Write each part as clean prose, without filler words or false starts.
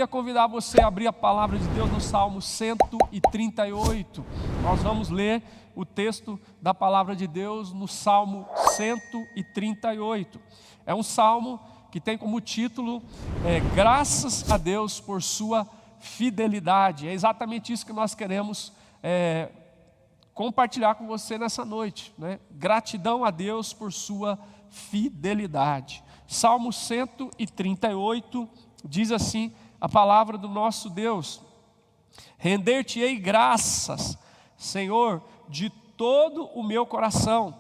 Eu queria convidar você a abrir a palavra de Deus no Salmo 138. Nós vamos ler o texto da palavra de Deus no Salmo 138. É um salmo que tem como título Graças a Deus por sua fidelidade. É exatamente isso que nós queremos compartilhar com você nessa noite, né? Gratidão a Deus por sua fidelidade. Salmo 138 diz assim a palavra do nosso Deus: render-te-ei graças, Senhor, de todo o meu coração.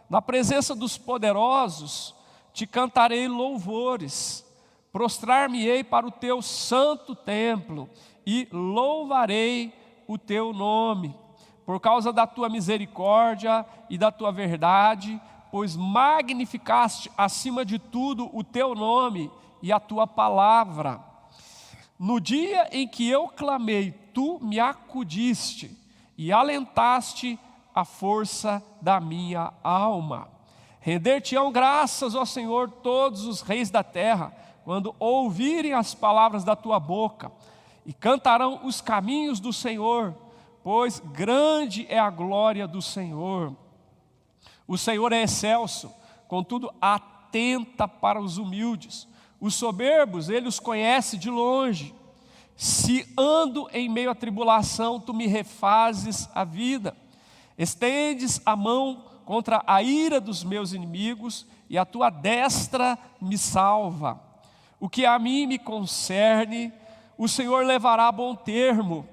Na presença dos poderosos te cantarei louvores. Prostrar-me-ei para o teu santo templo e louvarei o teu nome, por causa da tua misericórdia e da tua verdade, pois magnificaste acima de tudo o teu nome e a tua palavra. No dia em que eu clamei, tu me acudiste e alentaste a força da minha alma. Render-te-ão graças, ó Senhor, todos os reis da terra, quando ouvirem as palavras da tua boca, e cantarão os caminhos do Senhor, pois grande é a glória do Senhor. O Senhor é excelso, contudo atenta para os humildes. Os soberbos, ele os conhece de longe. Se ando em meio à tribulação, tu me refazes a vida. Estendes a mão contra a ira dos meus inimigos, e a tua destra me salva. O que a mim me concerne, o Senhor levará a bom termo.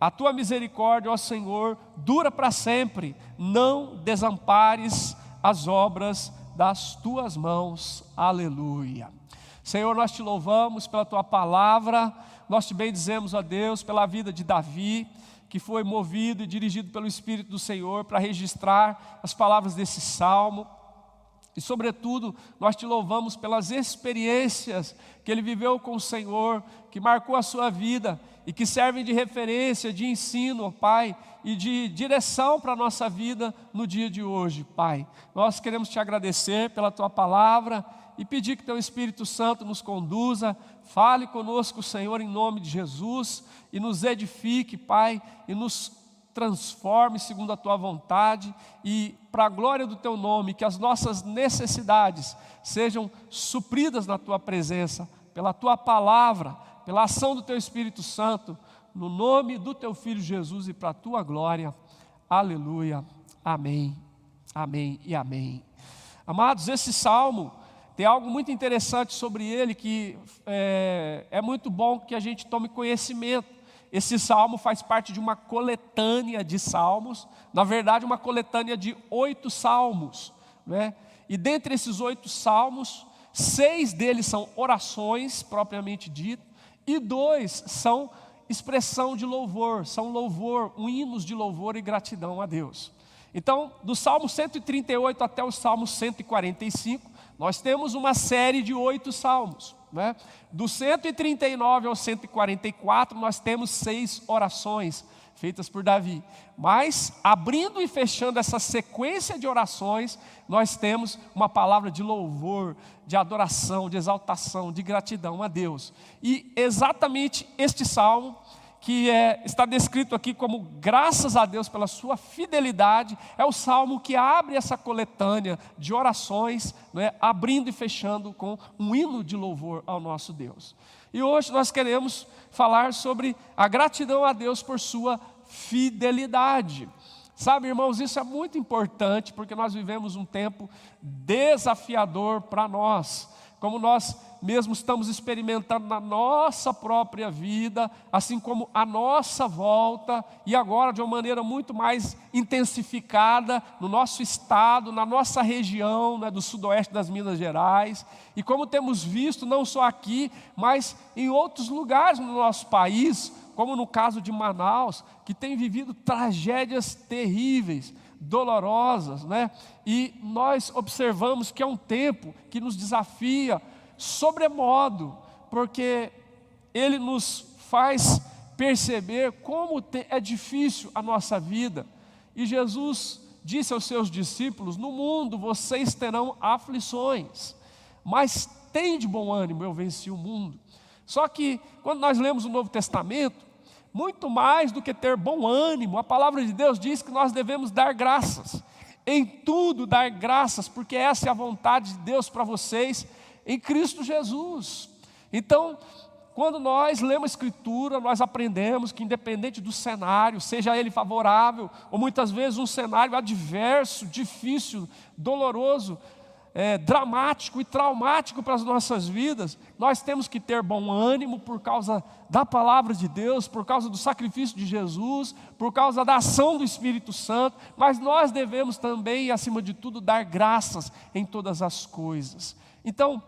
A tua misericórdia, ó Senhor, dura para sempre. Não desampares as obras das tuas mãos. Aleluia. Senhor, nós te louvamos pela tua palavra, nós te bendizemos, ó Deus, pela vida de Davi, que foi movido e dirigido pelo Espírito do Senhor para registrar as palavras desse salmo. E sobretudo, nós te louvamos pelas experiências que ele viveu com o Senhor, que marcou a sua vida e que servem de referência, de ensino, ó Pai, e de direção para a nossa vida no dia de hoje, Pai. Nós queremos te agradecer pela tua palavra e pedir que teu Espírito Santo nos conduza, fale conosco, Senhor, em nome de Jesus, e nos edifique, Pai, e nos transforme segundo a tua vontade, e para a glória do teu nome, que as nossas necessidades sejam supridas na tua presença, pela tua palavra, pela ação do teu Espírito Santo, no nome do teu Filho Jesus e para a tua glória. Aleluia. Amém. Amém e amém. Amados, esse salmo tem algo muito interessante sobre ele que é muito bom que a gente tome conhecimento. Esse salmo faz parte de uma coletânea de salmos, na verdade uma coletânea de 8 salmos, né? E dentre esses 8 salmos, 6 deles são orações propriamente dito, e 2 são expressão de louvor, são louvor, hinos de louvor e gratidão a Deus. Então, do Salmo 138 até o Salmo 145, nós temos uma série de 8 salmos, né? Do 139 ao 144, nós temos 6 orações feitas por Davi. Mas, abrindo e fechando essa sequência de orações, nós temos uma palavra de louvor, de adoração, de exaltação, de gratidão a Deus. E exatamente este salmo, que está descrito aqui como graças a Deus pela sua fidelidade, é o salmo que abre essa coletânea de orações, né, abrindo e fechando com um hino de louvor ao nosso Deus. E hoje nós queremos falar sobre a gratidão a Deus por sua fidelidade. Sabe, irmãos, isso é muito importante, porque nós vivemos um tempo desafiador para nós, como nós mesmos estamos experimentando na nossa própria vida, assim como a nossa volta, e agora de uma maneira muito mais intensificada no nosso estado, na nossa região, né, do sudoeste das Minas Gerais, e como temos visto não só aqui, mas em outros lugares no nosso país, como no caso de Manaus, que tem vivido tragédias terríveis, dolorosas, né? E nós observamos que é um tempo que nos desafia sobremodo, porque ele nos faz perceber como é difícil a nossa vida. E Jesus disse aos seus discípulos: no mundo vocês terão aflições, mas tende bom ânimo, eu venci o mundo. Só que, quando nós lemos o Novo Testamento, muito mais do que ter bom ânimo, a palavra de Deus diz que nós devemos dar graças. Em tudo dar graças, porque essa é a vontade de Deus para vocês em Cristo Jesus. Então, quando nós lemos a Escritura, nós aprendemos que independente do cenário, seja ele favorável, ou muitas vezes um cenário adverso, difícil, doloroso, dramático e traumático para as nossas vidas, nós temos que ter bom ânimo por causa da palavra de Deus, por causa do sacrifício de Jesus, por causa da ação do Espírito Santo, mas nós devemos também, acima de tudo, dar graças em todas as coisas. Então,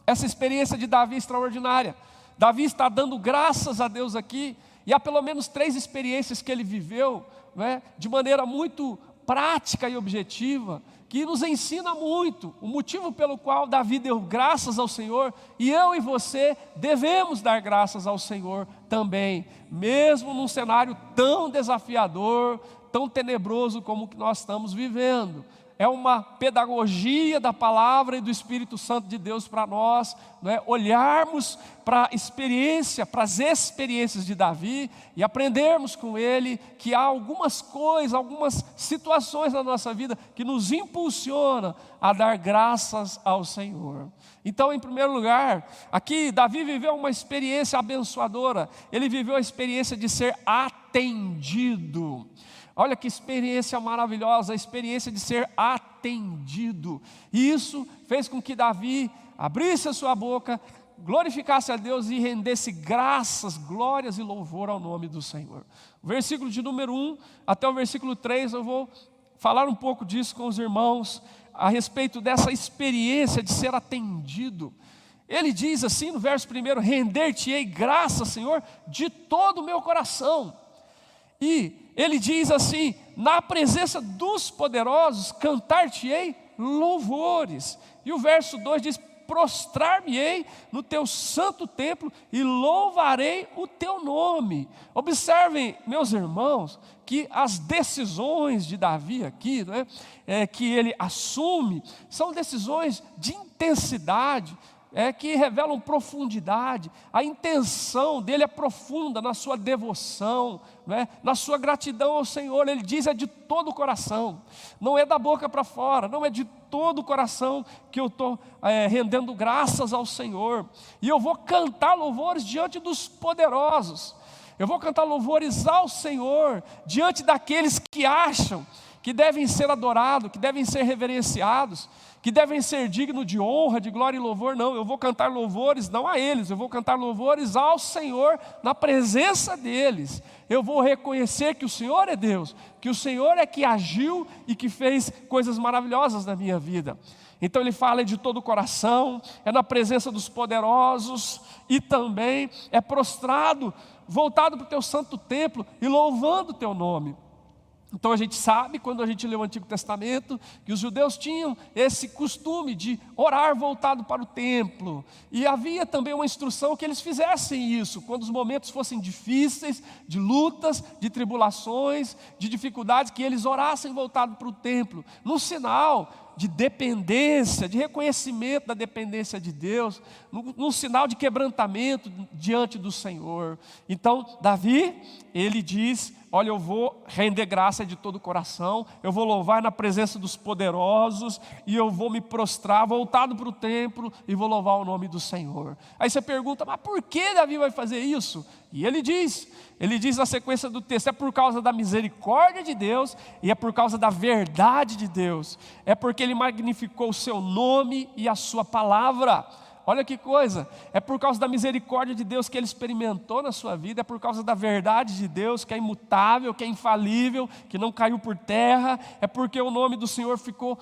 essa experiência de Davi é extraordinária. Davi está dando graças a Deus aqui, e há pelo menos 3 experiências que ele viveu, né, de maneira muito prática e objetiva, que nos ensina muito, o motivo pelo qual Davi deu graças ao Senhor, e eu e você devemos dar graças ao Senhor também, mesmo num cenário tão desafiador, tão tenebroso como o que nós estamos vivendo. É uma pedagogia da palavra e do Espírito Santo de Deus para nós, né? Olharmos para a experiência, para as experiências de Davi e aprendermos com ele que há algumas coisas, algumas situações na nossa vida que nos impulsionam a dar graças ao Senhor. Então, em primeiro lugar, aqui Davi viveu uma experiência abençoadora, ele viveu a experiência de ser atendido. Olha que experiência maravilhosa, a experiência de ser atendido. E isso fez com que Davi abrisse a sua boca, glorificasse a Deus e rendesse graças, glórias e louvor ao nome do Senhor. O versículo de número 1 até o versículo 3, eu vou falar um pouco disso com os irmãos, a respeito dessa experiência de ser atendido. Ele diz assim no verso 1, render-te-ei graças, Senhor, de todo o meu coração. E ele diz assim, na presença dos poderosos, cantar-te-ei louvores. E o verso 2 diz, prostrar-me-ei no teu santo templo e louvarei o teu nome. Observem, meus irmãos, que as decisões de Davi aqui, né, que ele assume, são decisões de intensidade, que revelam profundidade. A intenção dele é profunda na sua devoção, né? Na sua gratidão ao Senhor. Ele diz, é de todo o coração, não é da boca para fora, não é de todo o coração que eu estou rendendo graças ao Senhor. E eu vou cantar louvores diante dos poderosos, eu vou cantar louvores ao Senhor diante daqueles que acham que devem ser adorados, que devem ser reverenciados, que devem ser dignos de honra, de glória e louvor. Não, eu vou cantar louvores não a eles, eu vou cantar louvores ao Senhor na presença deles. Eu vou reconhecer que o Senhor é Deus, que o Senhor é que agiu e que fez coisas maravilhosas na minha vida. Então ele fala de todo o coração, é na presença dos poderosos e também é prostrado, voltado para o teu santo templo e louvando o teu nome. Então a gente sabe, quando a gente lê o Antigo Testamento, que os judeus tinham esse costume de orar voltado para o templo. E havia também uma instrução que eles fizessem isso, quando os momentos fossem difíceis, de lutas, de tribulações, de dificuldades, que eles orassem voltado para o templo, num sinal de dependência, de reconhecimento da dependência de Deus, num sinal de quebrantamento diante do Senhor. Então, Davi, ele diz, olha, eu vou render graça de todo o coração, eu vou louvar na presença dos poderosos, e eu vou me prostrar, voltado para o templo, e vou louvar o nome do Senhor. Aí você pergunta, mas por que Davi vai fazer isso? E ele diz na sequência do texto, é por causa da misericórdia de Deus, e é por causa da verdade de Deus, é porque ele magnificou o seu nome e a sua palavra. Olha que coisa, é por causa da misericórdia de Deus que ele experimentou na sua vida, é por causa da verdade de Deus que é imutável, que é infalível, que não caiu por terra, é porque o nome do Senhor ficou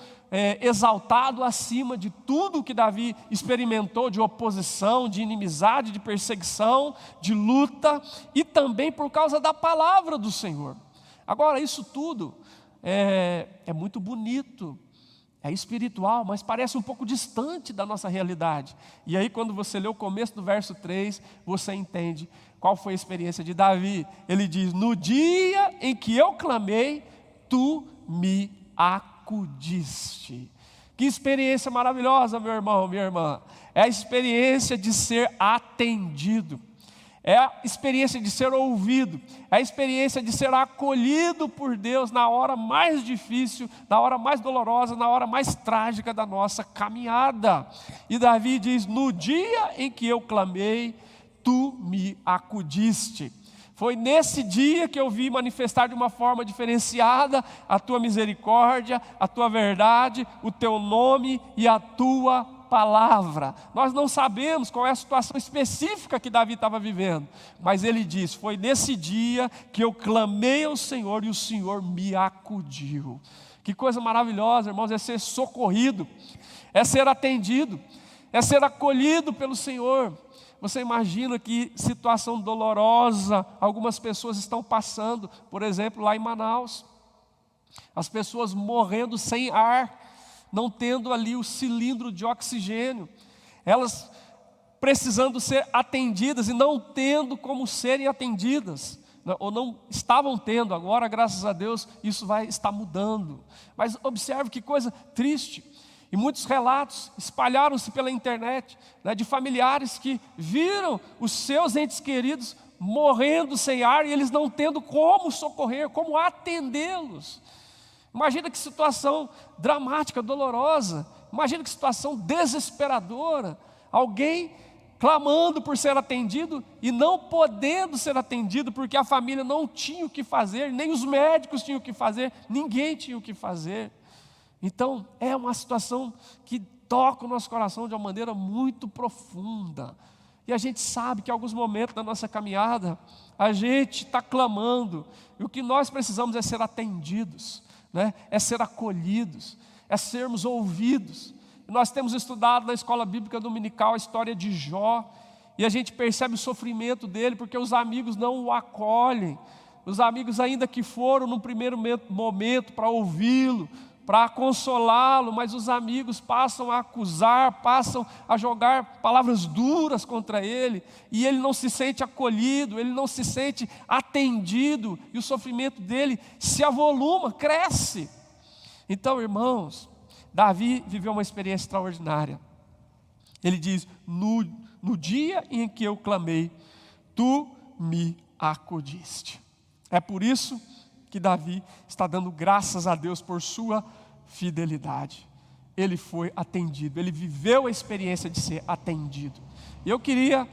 exaltado acima de tudo que Davi experimentou de oposição, de inimizade, de perseguição, de luta, e também por causa da palavra do Senhor. Agora, isso tudo é muito bonito, é espiritual, mas parece um pouco distante da nossa realidade. E aí quando você lê o começo do verso 3, você entende qual foi a experiência de Davi. Ele diz, no dia em que eu clamei, tu me acudiste. Que experiência maravilhosa, meu irmão, minha irmã. É a experiência de ser atendido. É a experiência de ser ouvido. É a experiência de ser acolhido por Deus na hora mais difícil, na hora mais dolorosa, na hora mais trágica da nossa caminhada. E Davi diz: no dia em que eu clamei, tu me acudiste. Foi nesse dia que eu vi manifestar de uma forma diferenciada a tua misericórdia, a tua verdade, o teu nome e a tua palavra. Nós não sabemos qual é a situação específica que Davi estava vivendo, mas ele diz: foi nesse dia que eu clamei ao Senhor e o Senhor me acudiu. Que coisa maravilhosa, irmãos, é ser socorrido, é ser atendido, é ser acolhido pelo Senhor. Você imagina que situação dolorosa algumas pessoas estão passando, por exemplo, lá em Manaus. As pessoas morrendo sem ar, não tendo ali o cilindro de oxigênio. Elas precisando ser atendidas e não tendo como serem atendidas. Ou não estavam tendo, agora, graças a Deus, isso vai estar mudando. Mas observe que coisa triste. E muitos relatos espalharam-se pela internet, né, de familiares que viram os seus entes queridos morrendo sem ar e eles não tendo como socorrer, como atendê-los. Imagina que situação dramática, dolorosa. Imagina que situação desesperadora. Alguém clamando por ser atendido e não podendo ser atendido porque a família não tinha o que fazer, nem os médicos tinham o que fazer, ninguém tinha o que fazer. Então, é uma situação que toca o nosso coração de uma maneira muito profunda. E a gente sabe que em alguns momentos da nossa caminhada, a gente está clamando, e o que nós precisamos é ser atendidos, né? É ser acolhidos, é sermos ouvidos. Nós temos estudado na escola bíblica dominical a história de Jó, e a gente percebe o sofrimento dele, porque os amigos não o acolhem. Os amigos, ainda que foram no primeiro momento para ouvi-lo, para consolá-lo, mas os amigos passam a acusar, passam a jogar palavras duras contra ele, e ele não se sente acolhido, ele não se sente atendido, e o sofrimento dele se avoluma, cresce. Então, irmãos, Davi viveu uma experiência extraordinária. Ele diz: no dia em que eu clamei, tu me acudiste. É por isso que Davi está dando graças a Deus por sua fidelidade. Ele foi atendido, ele viveu a experiência de ser atendido. E eu queria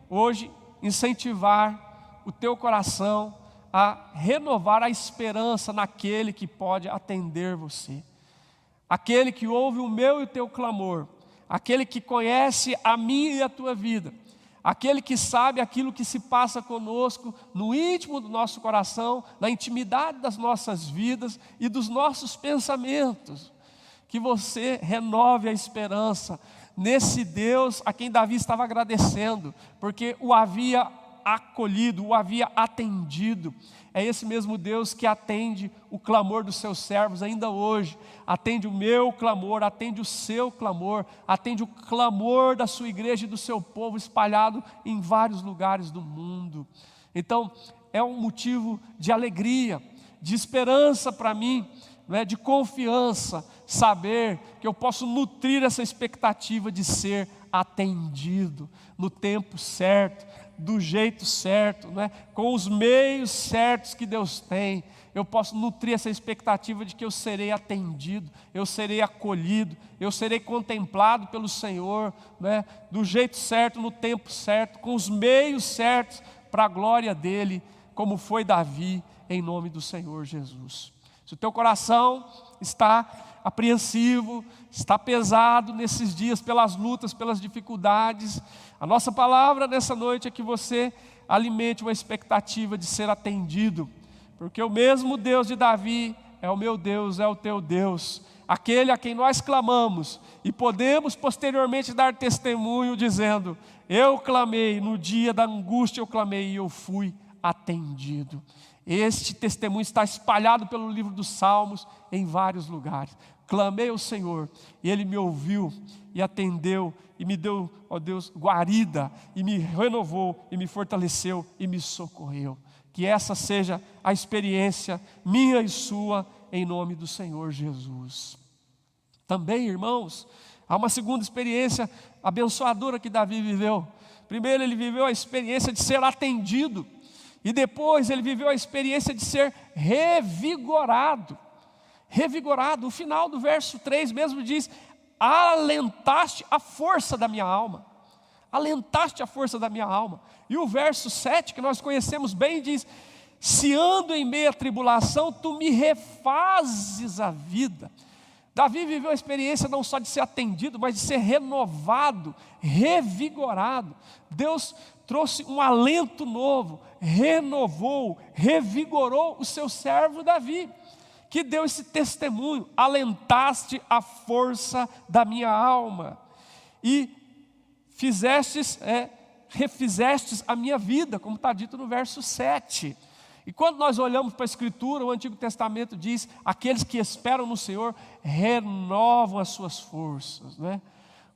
hoje incentivar o teu coração a renovar a esperança naquele que pode atender você. Aquele que ouve o meu e o teu clamor, aquele que conhece a minha e a tua vida, aquele que sabe aquilo que se passa conosco no íntimo do nosso coração, na intimidade das nossas vidas e dos nossos pensamentos. Que você renove a esperança nesse Deus a quem Davi estava agradecendo, porque o havia acolhido, o havia atendido. É esse mesmo Deus que atende o clamor dos seus servos ainda hoje. Atende o meu clamor, atende o seu clamor, atende o clamor da sua igreja e do seu povo espalhado em vários lugares do mundo. Então, é um motivo de alegria, de esperança para mim, de confiança, saber que eu posso nutrir essa expectativa de ser atendido no tempo certo, do jeito certo, com os meios certos que Deus tem. Eu posso nutrir essa expectativa de que eu serei atendido, eu serei acolhido, eu serei contemplado pelo Senhor, do jeito certo, no tempo certo, com os meios certos, para a glória dEle, como foi Davi, em nome do Senhor Jesus. Se o teu coração está apreensivo, está pesado nesses dias pelas lutas, pelas dificuldades, a nossa palavra nessa noite é que você alimente uma expectativa de ser atendido, porque o mesmo Deus de Davi é o meu Deus, é o teu Deus, aquele a quem nós clamamos e podemos posteriormente dar testemunho dizendo: eu clamei, no dia da angústia eu clamei e eu fui atendido. Este testemunho está espalhado pelo livro dos Salmos em vários lugares. Clamei ao Senhor e Ele me ouviu e atendeu e me deu, ó Deus, guarida e me renovou e me fortaleceu e me socorreu. Que essa seja a experiência minha e sua em nome do Senhor Jesus. Também, irmãos, há uma segunda experiência abençoadora que Davi viveu. Primeiro, ele viveu a experiência de ser atendido, e depois ele viveu a experiência de ser revigorado. Revigorado, o final do verso 3 mesmo diz: alentaste a força da minha alma. Alentaste a força da minha alma. E o verso 7, que nós conhecemos bem, diz: se ando em meio à tribulação, tu me refazes a vida. Davi viveu a experiência não só de ser atendido, mas de ser renovado, revigorado. Deus trouxe um alento novo, renovou, revigorou o seu servo Davi, que deu esse testemunho: alentaste a força da minha alma, e refizestes a minha vida, como está dito no verso 7. E quando nós olhamos para a Escritura, o Antigo Testamento diz: aqueles que esperam no Senhor renovam as suas forças, né?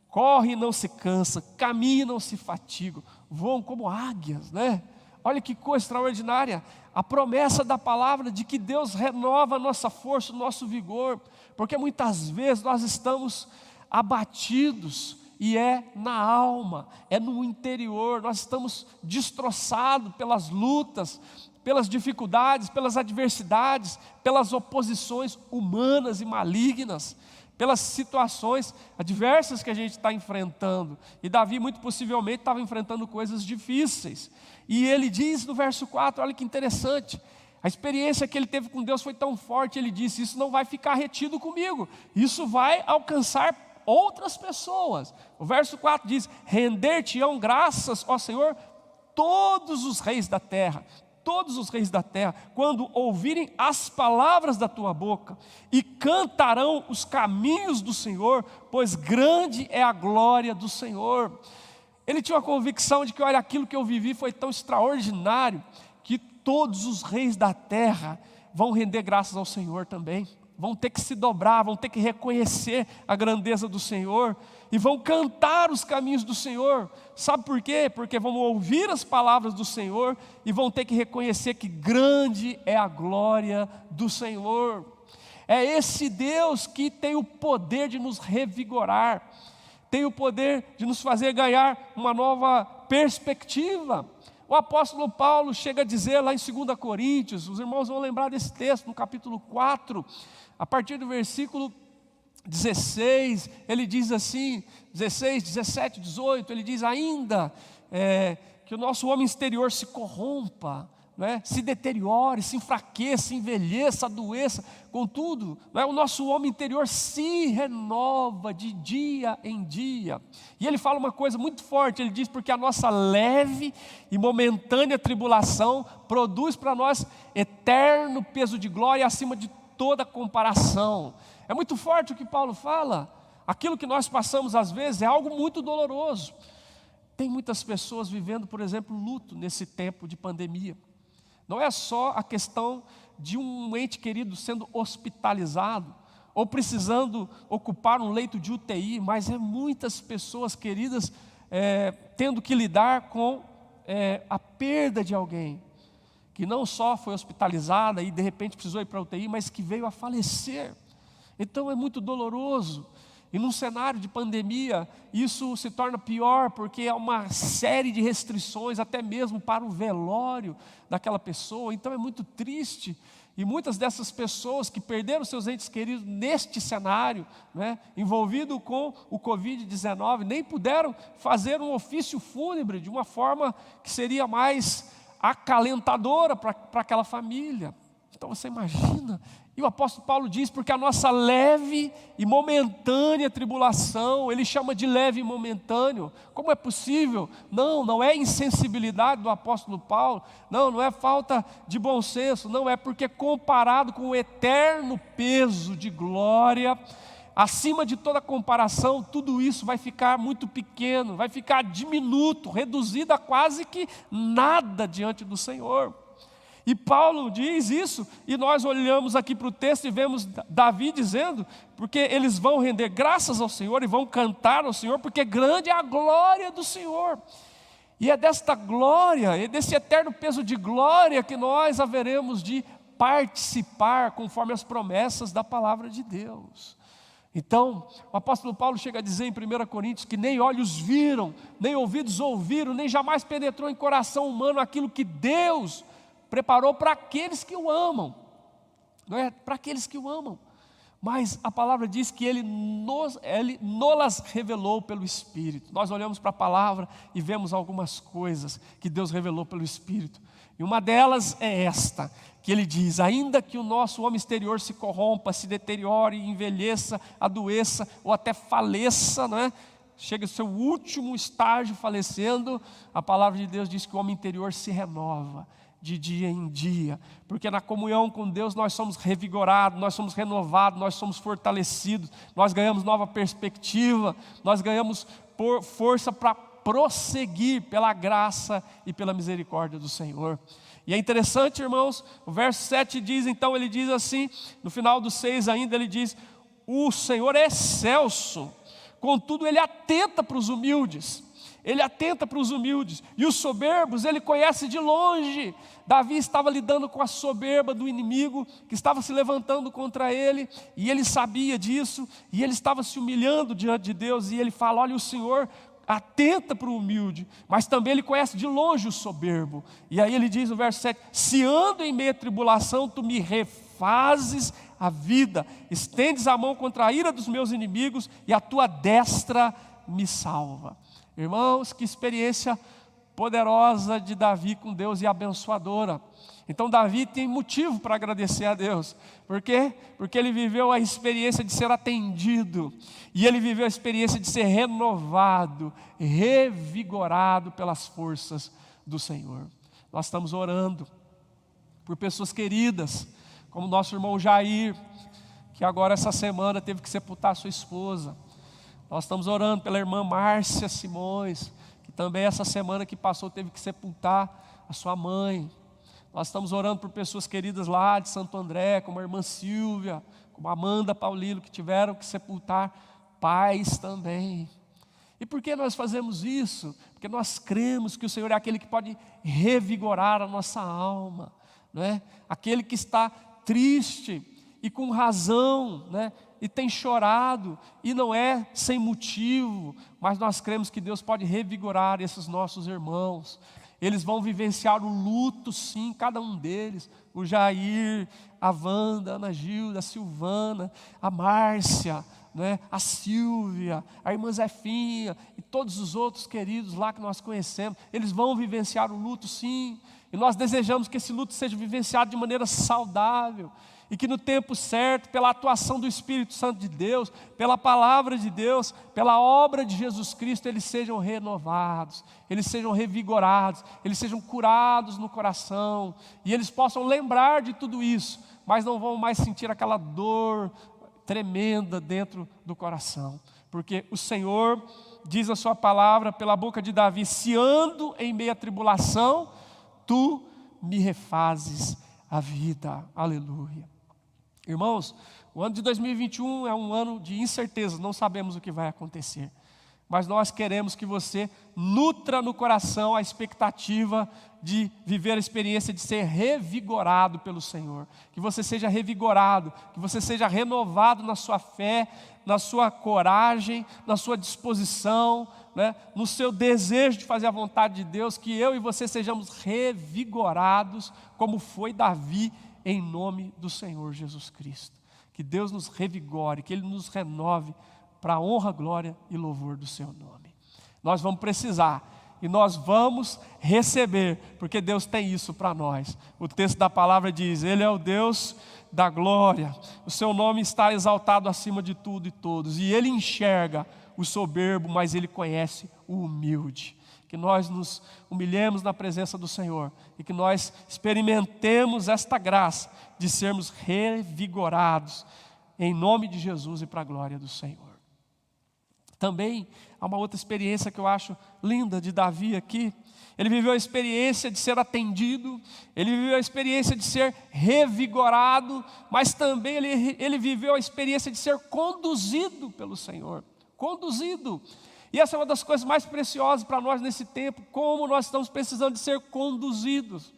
Correm e não se cansam, caminham e não se fatigam, voam como águias, né? Olha que coisa extraordinária, a promessa da palavra de que Deus renova a nossa força, o nosso vigor, porque muitas vezes nós estamos abatidos, e é na alma, é no interior, nós estamos destroçados pelas lutas, pelas dificuldades, pelas adversidades, pelas oposições humanas e malignas, pelas situações adversas que a gente está enfrentando. E Davi muito possivelmente estava enfrentando coisas difíceis. E ele diz no verso 4, olha que interessante, a experiência que ele teve com Deus foi tão forte, ele disse: isso não vai ficar retido comigo, isso vai alcançar outras pessoas. O verso 4 diz: render-te-ão graças, ó Senhor, todos os reis da terra. Todos os reis da terra, quando ouvirem as palavras da tua boca, e cantarão os caminhos do Senhor, pois grande é a glória do Senhor. Ele tinha uma convicção de que, olha, aquilo que eu vivi foi tão extraordinário, que todos os reis da terra vão render graças ao Senhor também, vão ter que se dobrar, vão ter que reconhecer a grandeza do Senhor, e vão cantar os caminhos do Senhor. Sabe por quê? Porque vão ouvir as palavras do Senhor, e vão ter que reconhecer que grande é a glória do Senhor. É esse Deus que tem o poder de nos revigorar, tem o poder de nos fazer ganhar uma nova perspectiva. O apóstolo Paulo chega a dizer lá em 2 Coríntios, os irmãos vão lembrar desse texto, no capítulo 4, a partir do versículo 16, ele diz assim, 16, 17, 18, ele diz: ainda que o nosso homem exterior se corrompa, né, se deteriore, se enfraqueça, se envelheça, adoeça, contudo, né, o nosso homem interior se renova de dia em dia. E ele fala uma coisa muito forte, ele diz: porque a nossa leve e momentânea tribulação produz para nós eterno peso de glória acima de toda comparação. É muito forte o que Paulo fala. Aquilo que nós passamos às vezes é algo muito doloroso. Tem muitas pessoas vivendo, por exemplo, luto nesse tempo de pandemia. Não é só a questão de um ente querido sendo hospitalizado ou precisando ocupar um leito de UTI, mas é muitas pessoas queridas tendo que lidar com a perda de alguém, que não só foi hospitalizada e de repente precisou ir para a UTI, mas que veio a falecer. Então é muito doloroso. E num cenário de pandemia, isso se torna pior, porque há uma série de restrições, até mesmo para o velório daquela pessoa. Então é muito triste. E muitas dessas pessoas que perderam seus entes queridos neste cenário, né, envolvido com o Covid-19, nem puderam fazer um ofício fúnebre de uma forma que seria mais acalentadora para aquela família. Então você imagina. E o apóstolo Paulo diz: porque a nossa leve e momentânea tribulação, ele chama de leve e momentâneo. Como é possível? Não é insensibilidade do apóstolo Paulo, não é falta de bom senso, não, é porque comparado com o eterno peso de glória, acima de toda comparação, tudo isso vai ficar muito pequeno, vai ficar diminuto, reduzido a quase que nada diante do Senhor. E Paulo diz isso, e nós olhamos aqui para o texto e vemos Davi dizendo: porque eles vão render graças ao Senhor e vão cantar ao Senhor, porque grande é a glória do Senhor. E é desta glória, é desse eterno peso de glória que nós haveremos de participar conforme as promessas da palavra de Deus. Então, o apóstolo Paulo chega a dizer em 1 Coríntios que nem olhos viram, nem ouvidos ouviram, nem jamais penetrou em coração humano aquilo que Deus preparou para aqueles que o amam. Não é? Para aqueles que o amam. Mas a palavra diz que Ele nos revelou pelo Espírito. Nós olhamos para a palavra e vemos algumas coisas que Deus revelou pelo Espírito. E uma delas é esta, que Ele diz: ainda que o nosso homem exterior se corrompa, se deteriore, envelheça, adoeça ou até faleça, não é? Chega ao seu último estágio falecendo, a palavra de Deus diz que o homem interior se renova de dia em dia, porque na comunhão com Deus nós somos revigorados, nós somos renovados, nós somos fortalecidos, nós ganhamos nova perspectiva, nós ganhamos força para prosseguir pela graça e pela misericórdia do Senhor. E é interessante, irmãos, o verso 7 diz, então ele diz assim, no final do 6 ainda ele diz: o Senhor é excelso, contudo Ele atenta para os humildes. Ele atenta para os humildes, e os soberbos Ele conhece de longe. Davi estava lidando com a soberba do inimigo, que estava se levantando contra ele, e ele sabia disso, e ele estava se humilhando diante de Deus, e ele fala: olha, o Senhor atenta para o humilde, mas também Ele conhece de longe o soberbo. E aí ele diz no verso 7, se ando em meia tribulação, tu me refazes a vida, estendes a mão contra a ira dos meus inimigos, e a tua destra me salva. Irmãos, que experiência poderosa de Davi com Deus e abençoadora. Então Davi tem motivo para agradecer a Deus. Por quê? Porque ele viveu a experiência de ser atendido. E ele viveu a experiência de ser renovado, revigorado pelas forças do Senhor. Nós estamos orando por pessoas queridas, como nosso irmão Jair, que agora essa semana teve que sepultar sua esposa. Nós estamos orando pela irmã Márcia Simões, que também essa semana que passou teve que sepultar a sua mãe. Nós estamos orando por pessoas queridas lá de Santo André, como a irmã Silvia, como a Amanda Paulino, que tiveram que sepultar pais também. E por que nós fazemos isso? Porque nós cremos que o Senhor é aquele que pode revigorar a nossa alma, não é? Aquele que está triste e com razão, né? E tem chorado, e não é sem motivo, mas nós cremos que Deus pode revigorar esses nossos irmãos. Eles vão vivenciar o luto, sim, cada um deles. O Jair, a Wanda, a Ana Gilda, a Silvana, a Márcia, né? A Silvia, a irmã Zefinha e todos os outros queridos lá que nós conhecemos. Eles vão vivenciar o luto, sim. E nós desejamos que esse luto seja vivenciado de maneira saudável. E que no tempo certo, pela atuação do Espírito Santo de Deus, pela palavra de Deus, pela obra de Jesus Cristo, eles sejam renovados, eles sejam revigorados, eles sejam curados no coração, e eles possam lembrar de tudo isso, mas não vão mais sentir aquela dor tremenda dentro do coração, porque o Senhor diz a sua palavra pela boca de Davi: se ando em meia tribulação, tu me refazes a vida. Aleluia. Irmãos, o ano de 2021 é um ano de incerteza, não sabemos o que vai acontecer. Mas nós queremos que você nutra no coração a expectativa de viver a experiência de ser revigorado pelo Senhor. Que você seja revigorado, que você seja renovado na sua fé, na sua coragem, na sua disposição, né? No seu desejo de fazer a vontade de Deus, que eu e você sejamos revigorados, como foi Davi, em nome do Senhor Jesus Cristo. Que Deus nos revigore, que Ele nos renove para a honra, glória e louvor do seu nome. Nós vamos precisar e nós vamos receber, porque Deus tem isso para nós. O texto da palavra diz: Ele é o Deus da glória, o seu nome está exaltado acima de tudo e todos, e Ele enxerga o soberbo, mas Ele conhece o humilde. Que nós nos humilhemos na presença do Senhor e que nós experimentemos esta graça de sermos revigorados em nome de Jesus e para a glória do Senhor. Também há uma outra experiência que eu acho linda de Davi aqui. Ele viveu a experiência de ser atendido, ele viveu a experiência de ser revigorado, mas também ele viveu a experiência de ser conduzido pelo Senhor. Conduzido. E essa é uma das coisas mais preciosas para nós nesse tempo, como nós estamos precisando de ser conduzidos.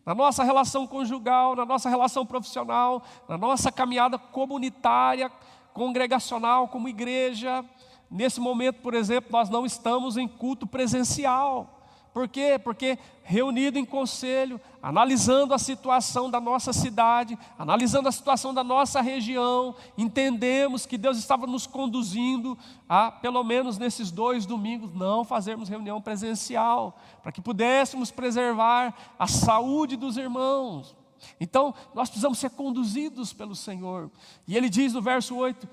Na nossa relação conjugal, na nossa relação profissional, na nossa caminhada comunitária, congregacional, como igreja. Nesse momento, por exemplo, nós não estamos em culto presencial. Por quê? Porque reunido em conselho, analisando a situação da nossa cidade, analisando a situação da nossa região, entendemos que Deus estava nos conduzindo a, pelo menos nesses 2 domingos, não fazermos reunião presencial, para que pudéssemos preservar a saúde dos irmãos. Então, nós precisamos ser conduzidos pelo Senhor. E Ele diz no verso 8,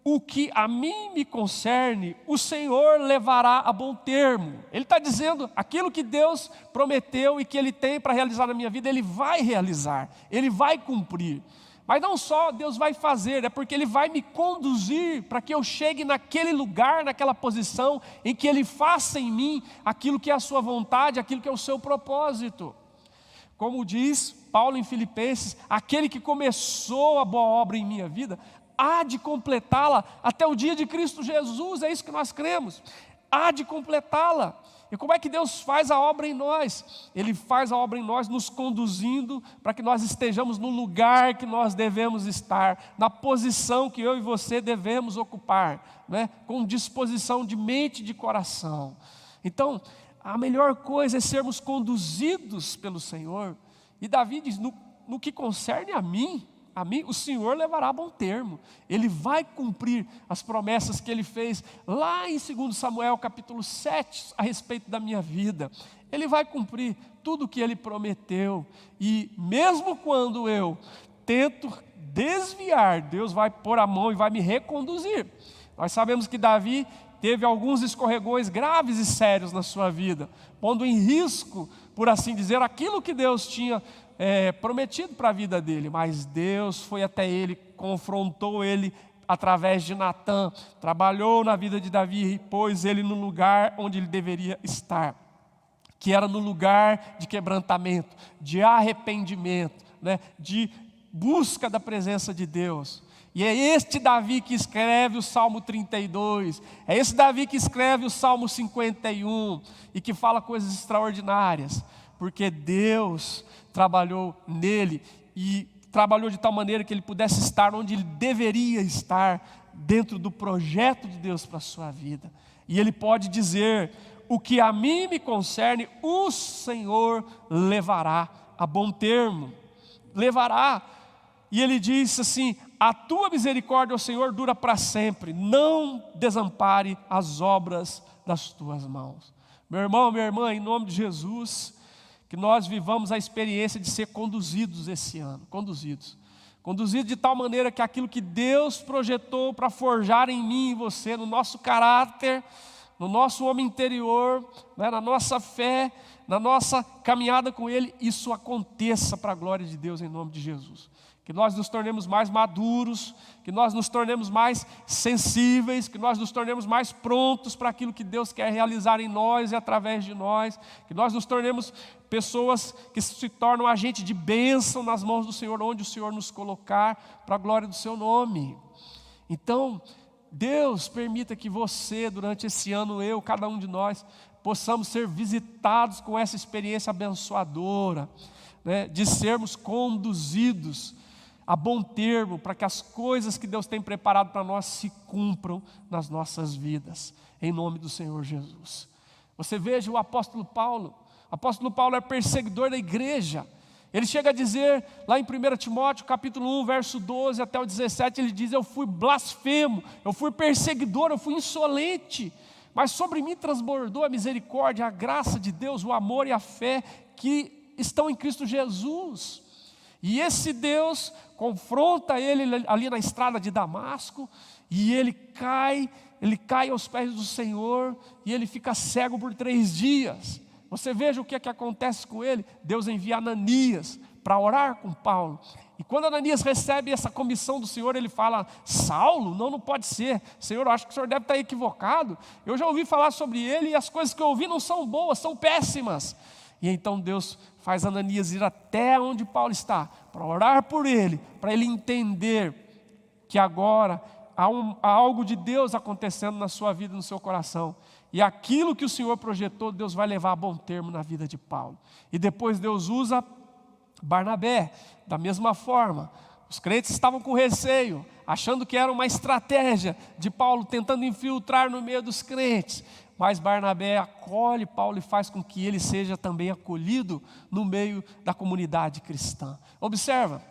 o que a mim me concerne, o Senhor levará a bom termo. Ele está dizendo, aquilo que Deus prometeu e que Ele tem para realizar na minha vida, Ele vai realizar, Ele vai cumprir. Mas não só Deus vai fazer, é porque Ele vai me conduzir para que eu chegue naquele lugar, naquela posição, em que Ele faça em mim aquilo que é a sua vontade, aquilo que é o seu propósito. Como diz Paulo em Filipenses, aquele que começou a boa obra em minha vida, há de completá-la até o dia de Cristo Jesus, é isso que nós cremos, há de completá-la. E como é que Deus faz a obra em nós? Ele faz a obra em nós nos conduzindo para que nós estejamos no lugar que nós devemos estar, na posição que eu e você devemos ocupar, né? Com disposição de mente e de coração. Então, a melhor coisa é sermos conduzidos pelo Senhor. E Davi diz, no que concerne a mim, o Senhor levará a bom termo. Ele vai cumprir as promessas que Ele fez lá em 2 Samuel capítulo 7, a respeito da minha vida. Ele vai cumprir tudo o que Ele prometeu. E mesmo quando eu tento desviar, Deus vai pôr a mão e vai me reconduzir. Nós sabemos que Davi teve alguns escorregões graves e sérios na sua vida, pondo em risco, por assim dizer, aquilo que Deus tinha prometido para a vida dele, mas Deus foi até ele, confrontou ele através de Natã, trabalhou na vida de Davi e pôs ele no lugar onde ele deveria estar, que era no lugar de quebrantamento, de arrependimento, né, de busca da presença de Deus. E é este Davi que escreve o Salmo 32, é esse Davi que escreve o Salmo 51 e que fala coisas extraordinárias, porque Deus trabalhou nele e trabalhou de tal maneira que ele pudesse estar onde ele deveria estar, dentro do projeto de Deus para a sua vida. E ele pode dizer, o que a mim me concerne, o Senhor levará a bom termo, levará. E ele disse assim, a tua misericórdia, ó Senhor, dura para sempre, não desampare as obras das tuas mãos. Meu irmão, minha irmã, em nome de Jesus, que nós vivamos a experiência de ser conduzidos esse ano, conduzidos de tal maneira que aquilo que Deus projetou para forjar em mim e em você, no nosso caráter, no nosso homem interior, né, na nossa fé, na nossa caminhada com Ele, isso aconteça para a glória de Deus em nome de Jesus. Que nós nos tornemos mais maduros, que nós nos tornemos mais sensíveis, que nós nos tornemos mais prontos para aquilo que Deus quer realizar em nós e através de nós, que nós nos tornemos pessoas que se tornam agente de bênção nas mãos do Senhor, onde o Senhor nos colocar, para a glória do seu nome. Então, Deus permita que você, durante esse ano, eu, cada um de nós, possamos ser visitados com essa experiência abençoadora, né, de sermos conduzidos a bom termo, para que as coisas que Deus tem preparado para nós se cumpram nas nossas vidas, em nome do Senhor Jesus. Você veja o apóstolo Paulo é perseguidor da igreja. Ele chega a dizer, lá em 1 Timóteo capítulo 1, verso 12 até o 17, ele diz, eu fui blasfemo, eu fui perseguidor, eu fui insolente, mas sobre mim transbordou a misericórdia, a graça de Deus, o amor e a fé que estão em Cristo Jesus. E esse Deus confronta ele ali na estrada de Damasco, e ele cai aos pés do Senhor, e ele fica cego por 3 dias. Você veja o que é que acontece com ele. Deus envia Ananias para orar com Paulo. E quando Ananias recebe essa comissão do Senhor, ele fala, Saulo? Não pode ser. Senhor, eu acho que o Senhor deve estar equivocado. Eu já ouvi falar sobre ele e as coisas que eu ouvi não são boas, são péssimas. E então Deus faz Ananias ir até onde Paulo está, para orar por ele, para ele entender que agora há algo de Deus acontecendo na sua vida, no seu coração. E aquilo que o Senhor projetou, Deus vai levar a bom termo na vida de Paulo. E depois Deus usa Barnabé, da mesma forma. Os crentes estavam com receio, achando que era uma estratégia de Paulo tentando infiltrar no meio dos crentes. Mas Barnabé acolhe Paulo e faz com que ele seja também acolhido no meio da comunidade cristã. Observa,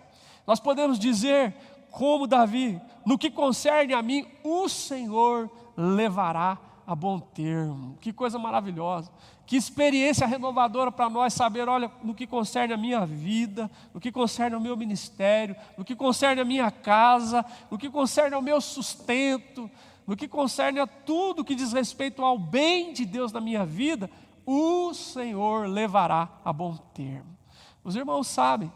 nós podemos dizer como Davi: no que concerne a mim, o Senhor levará a bom termo. Que coisa maravilhosa, que experiência renovadora para nós saber, olha, no que concerne a minha vida, no que concerne ao meu ministério, no que concerne a minha casa, no que concerne ao meu sustento, no que concerne a tudo que diz respeito ao bem de Deus na minha vida, o Senhor levará a bom termo. Os irmãos sabem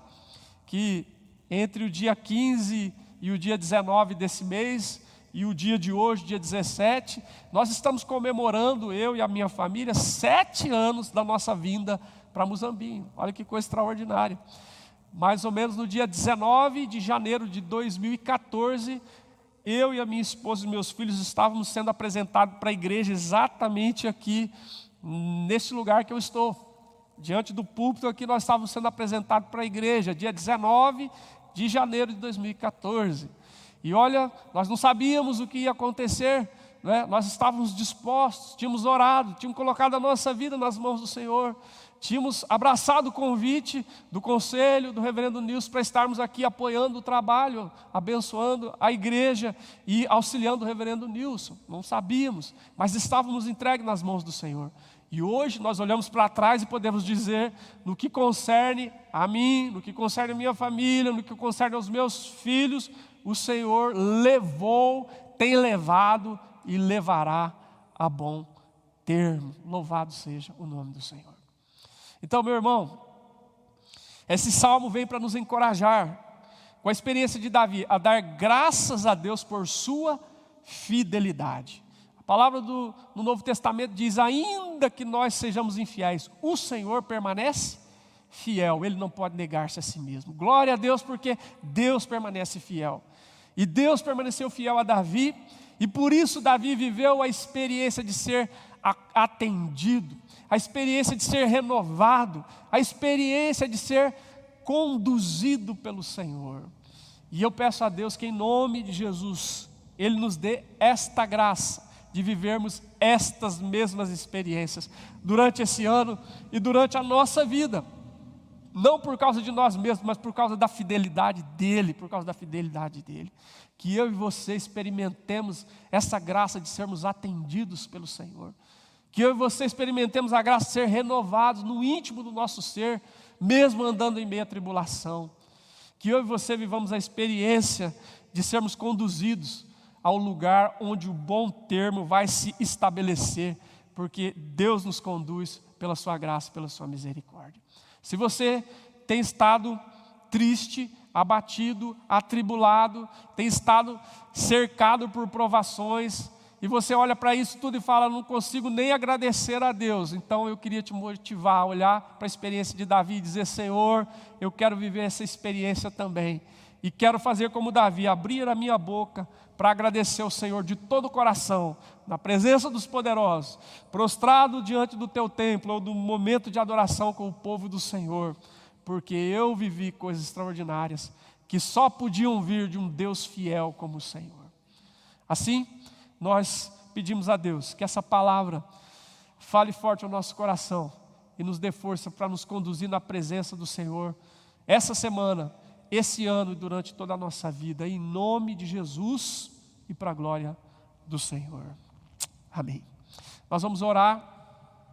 que entre o dia 15 e o dia 19 desse mês, e o dia de hoje, dia 17, nós estamos comemorando, eu e a minha família, 7 anos da nossa vinda para Muzambinho. Olha que coisa extraordinária. Mais ou menos no dia 19 de janeiro de 2014, eu e a minha esposa e meus filhos estávamos sendo apresentados para a igreja exatamente aqui, nesse lugar que eu estou. Diante do púlpito aqui nós estávamos sendo apresentados para a igreja, dia 19 de janeiro de 2014. E olha, nós não sabíamos o que ia acontecer, né? Nós estávamos dispostos, tínhamos orado, tínhamos colocado a nossa vida nas mãos do Senhor, tínhamos abraçado o convite do conselho, do reverendo Nilson, para estarmos aqui apoiando o trabalho, abençoando a igreja e auxiliando o reverendo Nilson. Não sabíamos, mas estávamos entregues nas mãos do Senhor. E hoje nós olhamos para trás e podemos dizer, no que concerne a mim, no que concerne a minha família, no que concerne aos meus filhos, o Senhor levou, tem levado e levará a bom termo. Louvado seja o nome do Senhor. Então, meu irmão, esse salmo vem para nos encorajar, com a experiência de Davi, a dar graças a Deus por sua fidelidade. A palavra no Novo Testamento diz: ainda que nós sejamos infiéis, o Senhor permanece fiel, Ele não pode negar-se a si mesmo. Glória a Deus, porque Deus permanece fiel. E Deus permaneceu fiel a Davi, e por isso Davi viveu a experiência de ser atendido, a experiência de ser renovado, a experiência de ser conduzido pelo Senhor. E eu peço a Deus que em nome de Jesus, Ele nos dê esta graça de vivermos estas mesmas experiências durante esse ano e durante a nossa vida. Não por causa de nós mesmos, mas por causa da fidelidade dEle, por causa da fidelidade dEle. Que eu e você experimentemos essa graça de sermos atendidos pelo Senhor. Que eu e você experimentemos a graça de ser renovados no íntimo do nosso ser, mesmo andando em meio à tribulação. Que eu e você vivamos a experiência de sermos conduzidos ao lugar onde o bom termo vai se estabelecer, porque Deus nos conduz pela sua graça, pela sua misericórdia. Se você tem estado triste, abatido, atribulado, tem estado cercado por provações, e você olha para isso tudo e fala: não consigo nem agradecer a Deus. Então eu queria te motivar a olhar para a experiência de Davi e dizer: Senhor, eu quero viver essa experiência também, e quero fazer como Davi, abrir a minha boca para agradecer ao Senhor de todo o coração, na presença dos poderosos, prostrado diante do teu templo, ou do momento de adoração com o povo do Senhor, porque eu vivi coisas extraordinárias, que só podiam vir de um Deus fiel como o Senhor. Assim, nós pedimos a Deus que essa palavra fale forte ao nosso coração, e nos dê força para nos conduzir na presença do Senhor, essa semana, esse ano e durante toda a nossa vida, em nome de Jesus e para a glória do Senhor. Amém. Nós vamos orar.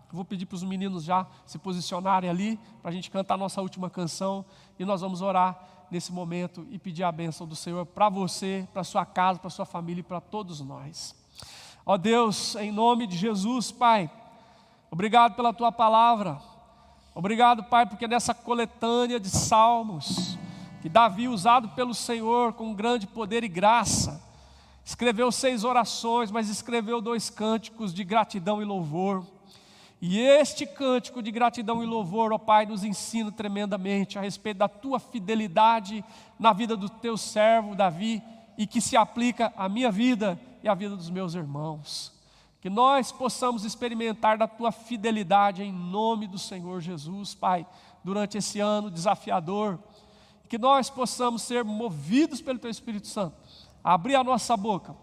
Vou pedir para os meninos já se posicionarem ali, para a gente cantar a nossa última canção, e nós vamos orar nesse momento e pedir a bênção do Senhor para você, para a sua casa, para a sua família e para todos nós. Ó Deus, em nome de Jesus, Pai, obrigado pela Tua palavra. Obrigado, Pai, porque nessa coletânea de salmos, que Davi, usado pelo Senhor com grande poder e graça, escreveu 6 orações, mas escreveu 2 cânticos de gratidão e louvor. E este cântico de gratidão e louvor, ó Pai, nos ensina tremendamente a respeito da Tua fidelidade na vida do Teu servo Davi, e que se aplica à minha vida e à vida dos meus irmãos. Que nós possamos experimentar da Tua fidelidade em nome do Senhor Jesus, Pai, durante esse ano desafiador. Que nós possamos ser movidos pelo Teu Espírito Santo a abrir a nossa boca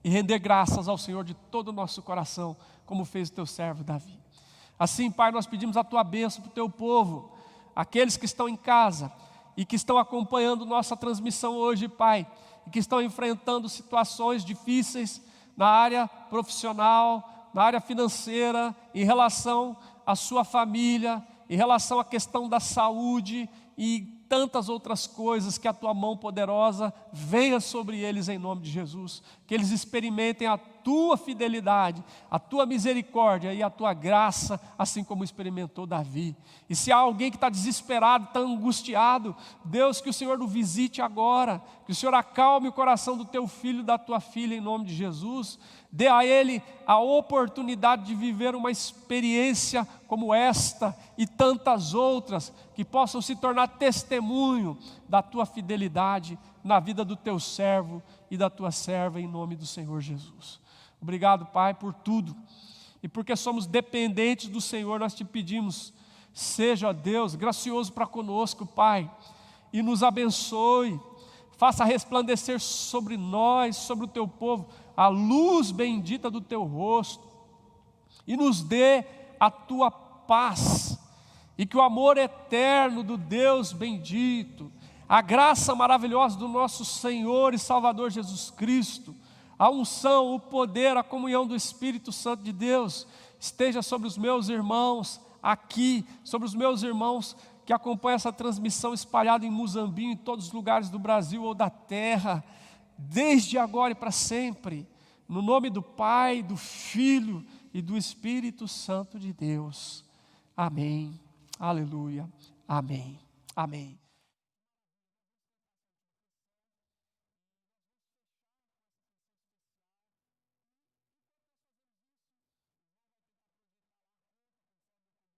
e render graças ao Senhor de todo o nosso coração, como fez o teu servo Davi. Assim, Pai, nós pedimos a tua bênção para o teu povo, aqueles que estão em casa e que estão acompanhando nossa transmissão hoje, Pai, e que estão enfrentando situações difíceis na área profissional, na área financeira, em relação à sua família, em relação à questão da saúde e tantas outras coisas, que a tua mão poderosa venha sobre eles em nome de Jesus, que eles experimentem a tua fidelidade, a tua misericórdia e a tua graça, assim como experimentou Davi. E se há alguém que está desesperado, está angustiado, Deus, que o Senhor o visite agora, que o Senhor acalme o coração do teu filho e da tua filha em nome de Jesus, dê a ele a oportunidade de viver uma experiência como esta e tantas outras, que possam se tornar testemunho da tua fidelidade na vida do teu servo e da tua serva, em nome do Senhor Jesus. Obrigado, Pai, por tudo, e porque somos dependentes do Senhor, nós te pedimos, seja Deus gracioso para conosco, Pai, e nos abençoe, faça resplandecer sobre nós, sobre o teu povo, a luz bendita do teu rosto, e nos dê a tua paz, e que o amor eterno do Deus bendito, a graça maravilhosa do nosso Senhor e Salvador Jesus Cristo, a unção, o poder, a comunhão do Espírito Santo de Deus, esteja sobre os meus irmãos aqui, sobre os meus irmãos que acompanham essa transmissão espalhada em Muzambique, em todos os lugares do Brasil ou da terra, desde agora e para sempre, no nome do Pai, do Filho e do Espírito Santo de Deus. Amém. Aleluia. Amém. Amém.